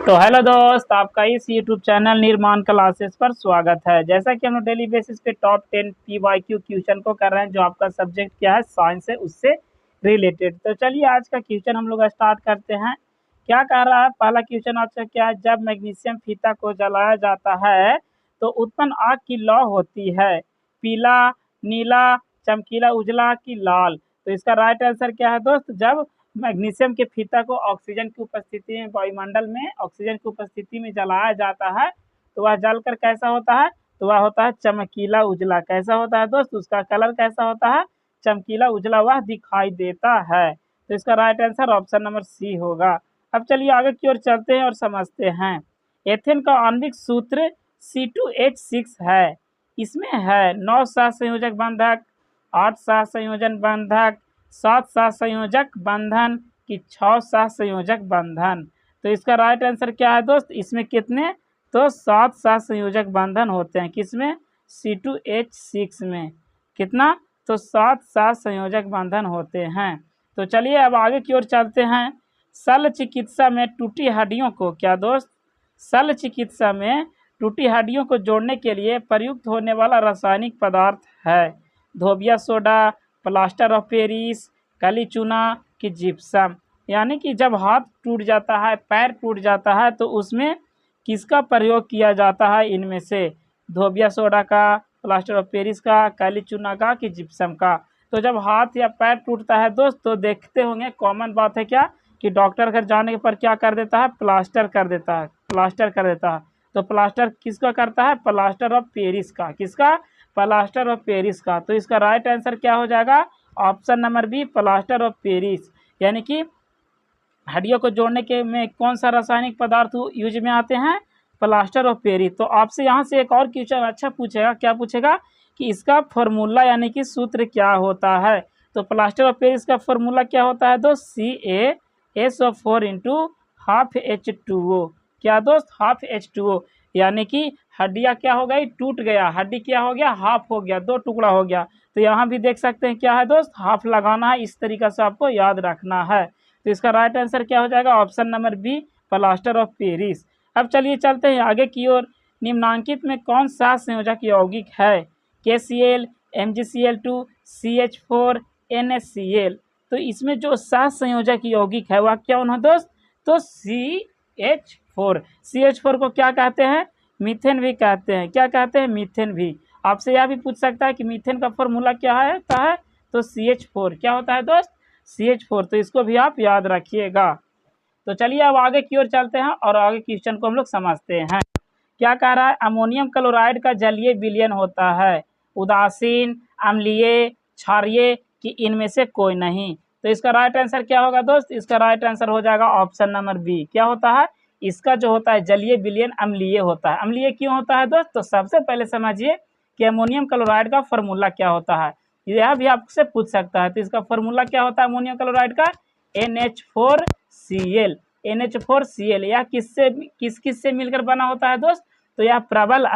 तो हेलो दोस्त, आपका इस यूट्यूब चैनल निर्माण क्लासेस पर स्वागत है। जैसा कि हम लोग डेली बेसिस पे टॉप 10 PYQ क्वेश्चन को कर रहे हैं, जो आपका सब्जेक्ट क्या है साइंस है उससे रिलेटेड। तो चलिए आज का क्वेश्चन हम लोग स्टार्ट करते हैं। क्या कह रहा है पहला क्वेश्चन आपका, क्या है? जब मैग्नीशियम फीता को जलाया जाता है तो उत्पन्न आग की लौ होती है पीला, नीला, चमकीला, उजला की लाल। तो इसका राइट आंसर क्या है दोस्त? जब मैग्नीशियम के फीता को ऑक्सीजन की उपस्थिति में, वायुमंडल में ऑक्सीजन की उपस्थिति में जलाया जाता है तो वह जलकर कैसा होता है? तो वह होता है चमकीला उजला। कैसा होता है दोस्त? उसका कलर कैसा होता है? चमकीला उजला वह दिखाई देता है। तो इसका right answer option number C होगा। अब चलिए आगे की ओर चलते हैं और समझते हैं। एथेन का आणविक सूत्र C2H6 है। इसमें है 9 सहसंयोजक बंधक, 8 सहसंयोजन बंधक, 7 सहसंयोजक बंधन की 6 सहसंयोजक बंधन। तो इसका राइट आंसर क्या है दोस्त? इसमें कितने? तो 7 सहसंयोजक बंधन होते हैं। किसमें? C2H6 में। कितना? तो 7 सहसंयोजक बंधन होते हैं। तो चलिए अब आगे की ओर चलते हैं। शल्य चिकित्सा में टूटी हड्डियों को, क्या दोस्त? शल्य चिकित्सा में टूटी हड्डियों को जोड़ने के लिए प्रयुक्त होने वाला रासायनिक पदार्थ है धोबिया सोडा, प्लास्टर ऑफ पेरिस, काली चूना की जिप्सम। यानी कि जब हाथ टूट जाता है, पैर टूट जाता है तो उसमें किसका प्रयोग किया जाता है? इनमें से धोबिया सोडा का, प्लास्टर ऑफ पेरिस का, काली चूना का कि जिप्सम का। तो जब हाथ या पैर टूटता है दोस्त, तो देखते होंगे कॉमन बात है क्या कि डॉक्टर घर जाने पर क्या कर देता है? प्लास्टर कर देता है, प्लास्टर कर देता है। तो प्लास्टर किसका करता है? प्लास्टर ऑफ पेरिस का। किसका? प्लास्टर ऑफ पेरिस का। तो इसका राइट आंसर क्या हो जाएगा? Option number B, plaster of Paris. यानी कि हड्डियों को जोड़ने के में कौन सा रासायनिक पदार्थ यूज में आते हैं? Plaster of Paris. तो आपसे यहाँ से एक और क्वेश्चन अच्छा पूछेगा। क्या पूछेगा कि इसका फॉर्मूला यानी कि सूत्र क्या होता है? तो प्लास्टर ऑफ पेरिस का फॉर्मूला क्या होता है दोस्त? CaSO4 into half H2O। क्या दोस्त? Half H2O। यानी कि हड्डियाँ क्या हो गई? टूट गया। हड्डी क्या हो गया? हाफ हो गया, दो टुकड़ा हो गया। तो यहाँ भी देख सकते हैं क्या है दोस्त? हाफ लगाना है। इस तरीक़े से आपको याद रखना है। तो इसका राइट आंसर क्या हो जाएगा? Option number B, plaster of Paris. अब चलिए चलते हैं आगे की ओर। निम्नांकित में कौन सा संयोजक यौगिक है? KCl, MgCl2, CH4, NaCl। तो इसमें जो सहसंयोजक यौगिक है वह क्या होना दोस्त? तो CH4। CH4 को क्या कहते हैं? मीथेन भी कहते हैं। क्या कहते हैं? मीथेन भी। आपसे यह भी पूछ सकता है कि मीथेन का फॉर्मूला क्या है? तो CH4। क्या होता है दोस्त? CH4। तो इसको भी आप याद रखिएगा। तो चलिए अब आगे की ओर चलते हैं और आगे क्वेश्चन को हम लोग समझते हैं। क्या कह रहा है? अमोनियम क्लोराइड का जलीय विलयन होता है उदासीन, अम्लीय, क्षारीय कि इनमें से कोई नहीं। तो इसका राइट आंसर क्या होगा दोस्त? इसका राइट आंसर हो जाएगा ऑप्शन नंबर बी। क्या होता है? इसका जो होता है जलीय विलयन अम्लीय होता है। अम्लीय क्यों होता है दोस्त? तो सबसे पहले समझिए कि अमोनियम क्लोराइड का फॉर्मूला क्या होता है। यह भी आपसे पूछ सकता है। तो इसका फॉर्मूला क्या होता है अमोनियम क्लोराइड का? NH4Cl। NH4Cl। यह किस से मिलकर बना होता है दोस्त? तो यह प्रबल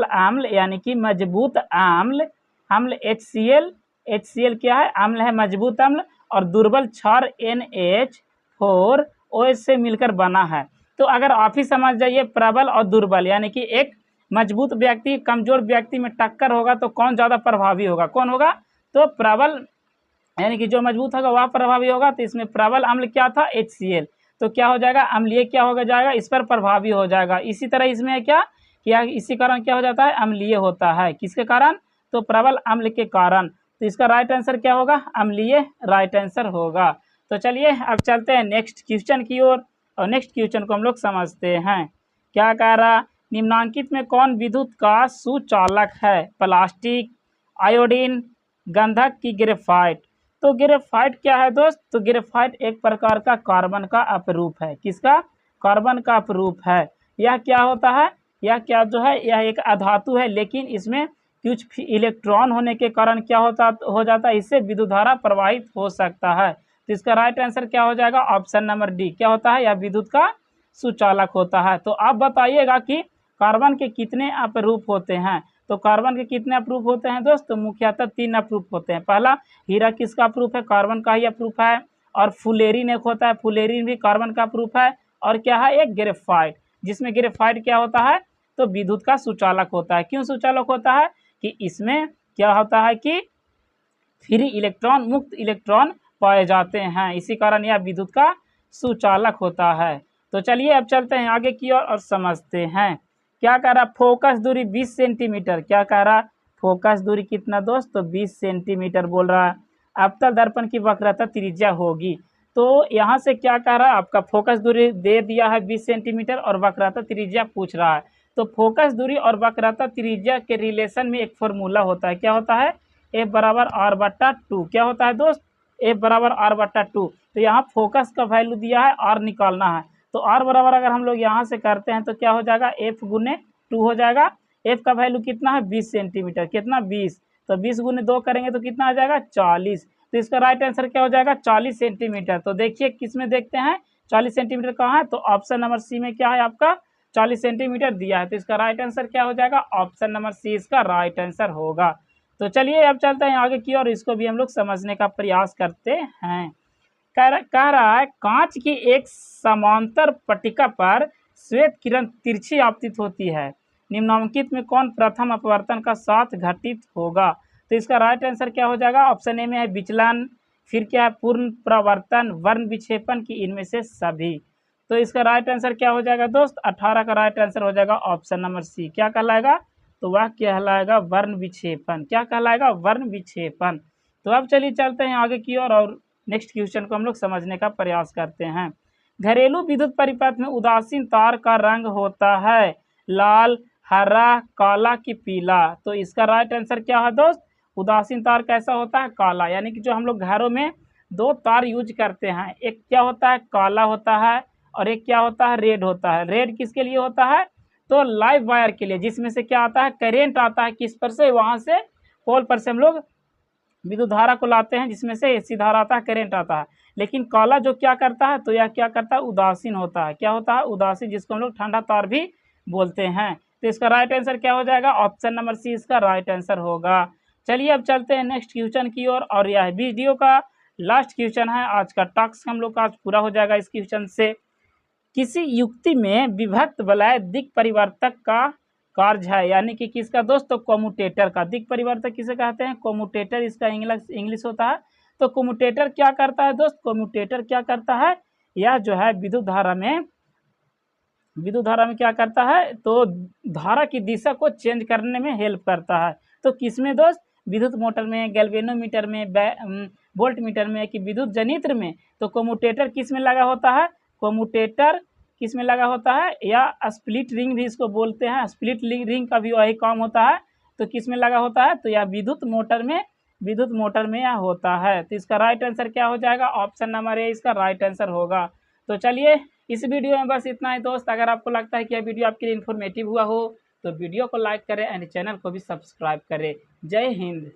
आम्ल यानी कि मजबूत आम्ल HCl क्या है? अम्ल है, मजबूत अम्ल। और दुर्बल क्षार NH4OH से मिलकर बना है। तो अगर आप ही समझ जाइए प्रबल और दुर्बल, यानी कि एक मजबूत व्यक्ति कमजोर व्यक्ति में टक्कर होगा तो कौन ज़्यादा प्रभावी होगा? कौन होगा? तो प्रबल, यानी कि जो मजबूत होगा वह प्रभावी होगा। तो इसमें प्रबल अम्ल क्या था? HCl। तो क्या हो जाएगा? अम्लीय क्या हो जाएगा? इस पर प्रभावी हो जाएगा। इसी तरह इसमें है क्या इसी कारण क्या हो जाता है? अम्लीय होता है। किसके कारण? तो प्रबल अम्ल के कारण। तो इसका राइट आंसर क्या होगा? अम्लीय राइट आंसर होगा। तो चलिए अब चलते हैं नेक्स्ट क्वेश्चन की ओर और नेक्स्ट क्वेश्चन को हम लोग समझते हैं। क्या कह रहा? निम्नांकित में कौन विद्युत का सुचालक है? प्लास्टिक, आयोडीन, गंधक की ग्रेफाइट। तो ग्रेफाइट क्या है दोस्त? तो ग्रेफाइट एक प्रकार का कार्बन का अपरूप है। किसका? कार्बन का अपरूप है। यह क्या होता है? यह क्या जो है, यह एक अधातु है, लेकिन इसमें कुछ इलेक्ट्रॉन होने के कारण क्या हो जाता है? इससे विद्युत धारा प्रवाहित हो सकता है। तो इसका राइट आंसर क्या हो जाएगा? Option number D. क्या होता है? यह विद्युत का सुचालक होता है। तो आप बताइएगा कि कार्बन के कितने अपरूप होते हैं? तो कार्बन के कितने अपरूप होते हैं दोस्त? तो मुख्यतः 3 अपरूप होते हैं। पहला हीरा किसका अपरूप है? कार्बन का ही अपरूप है। और फुलेरिन एक होता है, फुलेरिन भी कार्बन का अपरूप है। और क्या है एक ग्रेफाइट, जिसमें ग्रेफाइट क्या होता है तो विद्युत का सुचालक होता है। क्यों सुचालक होता है कि इसमें क्या होता है कि फ्री इलेक्ट्रॉन मुक्त इलेक्ट्रॉन पाए जाते हैं, इसी कारण यह विद्युत का सुचालक होता है। तो चलिए अब चलते हैं आगे की ओर और समझते हैं। क्या कह रहा फोकस दूरी 20 सेंटीमीटर, क्या कह रहा फोकस दूरी कितना दोस्त तो 20 सेंटीमीटर बोल रहा है। अवतल दर्पण की वक्रता त्रिज्या होगी, तो यहाँ से क्या कह रहा है आपका फोकस दूरी दे दिया है 20 सेंटीमीटर और वक्रता त्रिज्या पूछ रहा है। तो फोकस दूरी और वक्रता त्रिज्या के रिलेशन में एक फॉर्मूला होता है, क्या होता है F बराबर R बट्टा 2, क्या होता है दोस्त F बराबर R बट्टा 2। तो यहाँ फोकस का वैल्यू दिया है R निकालना है, तो R बराबर अगर हम लोग यहाँ से करते हैं तो क्या हो जाएगा F गुने 2 हो जाएगा। F का वैल्यू कितना है 20 सेंटीमीटर, कितना 20, तो 20 गुने 2 करेंगे तो कितना आ जाएगा 40। तो इसका राइट आंसर क्या हो जाएगा 40 सेंटीमीटर। तो देखिए किस में देखते हैं 40 सेंटीमीटर कहाँ है, तो ऑप्शन नंबर सी में क्या है आपका 40 सेंटीमीटर दिया है। तो इसका राइट आंसर क्या हो जाएगा ऑप्शन नंबर सी इसका राइट आंसर होगा। तो चलिए अब चलते हैं आगे की और इसको भी हम लोग समझने का प्रयास करते हैं। कह रहा है कांच की एक समांतर पट्टिका पर श्वेत किरण तिरछी आपतित होती है, निम्नलिखित में कौन प्रथम अपवर्तन का साथ घटित होगा। तो इसका राइट आंसर क्या हो जाएगा ऑप्शन ए में है विचलन, फिर क्या है पूर्ण प्रवर्तन, वर्ण विक्षेपण की इनमें से सभी। तो इसका राइट आंसर क्या हो जाएगा दोस्त 18 का राइट आंसर हो जाएगा ऑप्शन नंबर सी, क्या कहलाएगा तो वह कहलाएगा वर्ण विक्षेपण, क्या कहलाएगा वर्ण विक्षेपण। तो अब चलिए चलते हैं आगे की ओर और नेक्स्ट क्वेश्चन को हम लोग समझने का प्रयास करते हैं। घरेलू विद्युत परिपथ में उदासीन तार का रंग होता है लाल, हरा, काला कि पीला। तो इसका राइट आंसर क्या है दोस्त उदासीन तार कैसा होता है काला, यानी कि जो हम लोग घरों में दो तार यूज करते हैं, एक क्या होता है काला होता है और एक क्या होता है रेड होता है। रेड किसके लिए होता है तो लाइव वायर के लिए, जिसमें से क्या आता है करेंट आता है किस पर से वहां से पोल पर से हम लोग विद्युत धारा को लाते हैं, जिसमें से एसी धारा आता है करेंट आता है। लेकिन काला जो क्या करता है तो यह क्या करता है उदासीन होता है, क्या होता है उदासीन, जिसको हम लोग ठंडा तार भी बोलते हैं। तो इसका राइट आंसर क्या हो जाएगा ऑप्शन नंबर सी इसका राइट आंसर होगा। चलिए अब चलते हैं नेक्स्ट क्वेश्चन की ओर और यह वीडियो का लास्ट क्वेश्चन है, आज का टास्क हम लोग का आज पूरा हो जाएगा इस क्वेश्चन से। किसी युक्ति में विभक्त वलय दिक् परिवर्तक का कार्य है, यानी कि किसका दोस्त तो कम्यूटेटर का। दिक् परिवर्तक किसे कहते हैं कम्यूटेटर, इसका इंग्लिश होता है। तो कम्यूटेटर क्या करता है दोस्त कम्यूटेटर क्या करता है यह जो है विद्युत धारा में क्या करता है तो धारा की दिशा को चेंज करने में हेल्प करता है। तो किसमें दोस्त विद्युत मोटर में, गैल्वेनोमीटर में, वोल्ट मीटर में कि विद्युत जनित्र में। तो कम्यूटेटर किस में लगा होता है कम्यूटेटर किस में लगा होता है या स्प्लिट रिंग भी इसको बोलते हैं, स्प्लिट रिंग का भी वही काम होता है। तो किस में लगा होता है तो यह विद्युत मोटर में यह होता है। तो इसका राइट आंसर क्या हो जाएगा ऑप्शन नंबर ए इसका राइट आंसर होगा। तो चलिए इस वीडियो में बस इतना ही दोस्त। अगर आपको लगता है कि यह वीडियो आपके लिए इन्फॉर्मेटिव हुआ हो तो वीडियो को लाइक करें एंड चैनल को भी सब्सक्राइब करें। जय हिंद।